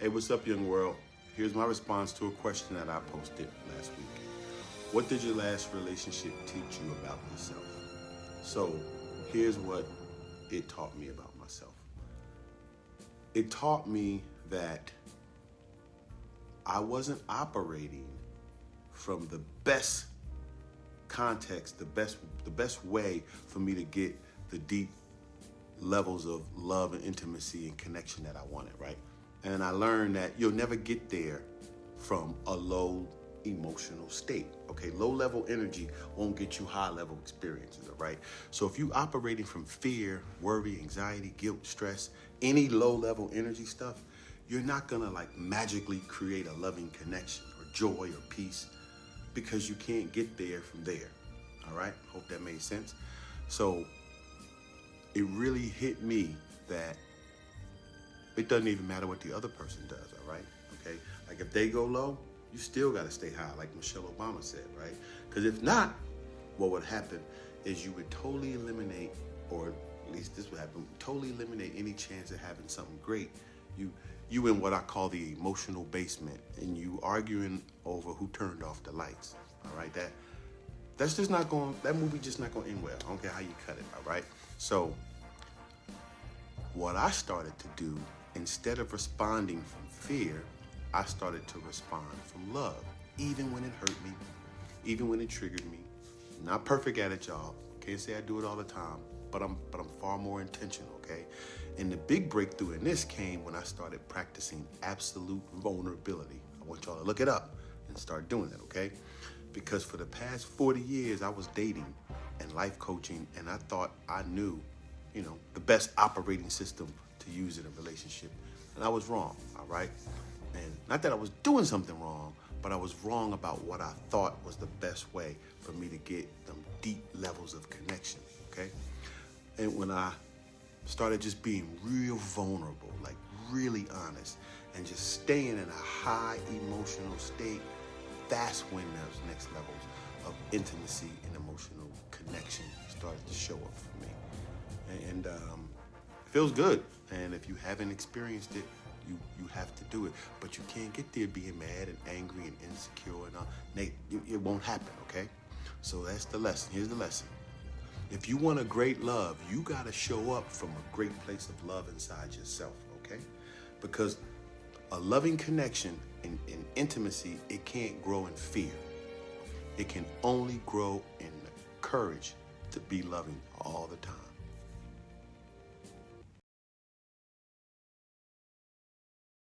Hey, what's up, young world? Here's my response to a question that I posted last week. What did your last relationship teach you about yourself? So here's what it taught me about myself. It taught me that I wasn't operating from the best context, the best way for me to get the deep levels of love and intimacy and connection that I wanted, right? And I learned that you'll never get there from a low emotional state, okay? Low level energy won't get you high level experiences, all right? So if you operating from fear, worry, anxiety, guilt, stress, any low level energy stuff, you're not gonna like magically create a loving connection or joy or peace because you can't get there from there, all right? Hope that made sense. So it really hit me that it doesn't even matter what the other person does, all right? Okay, like if they go low, you still gotta stay high, like Michelle Obama said, right? Because if not, what would happen is you would totally eliminate, or at least this would happen, totally eliminate any chance of having something great. You in what I call the emotional basement, and you arguing over who turned off the lights, all right? That's just not going, that movie just not gonna end well. I don't care how you cut it, all right? So what I started to do, instead of responding from fear, I started to respond from love, even when it hurt me, even when it triggered me. Not perfect at it, y'all. Can't say I do it all the time, but I'm far more intentional, okay? And the big breakthrough in this came when I started practicing absolute vulnerability. I want y'all to look it up and start doing it, okay? Because for the past 40 years, I was dating and life coaching, and I thought I knew, the best operating system to use in a relationship. And I was wrong, all right? And not that I was doing something wrong, but I was wrong about what I thought was the best way for me to get them deep levels of connection, okay? And when I started just being real vulnerable, like really honest, and just staying in a high emotional state, that's when those next levels of intimacy and emotional connection started to show up for me. And it feels good. And if you haven't experienced it, you have to do it. But you can't get there being mad and angry and insecure and all. It won't happen, okay? So that's the lesson. Here's the lesson. If you want a great love, you got to show up from a great place of love inside yourself, okay? Because a loving connection and intimacy, it can't grow in fear. It can only grow in the courage to be loving all the time.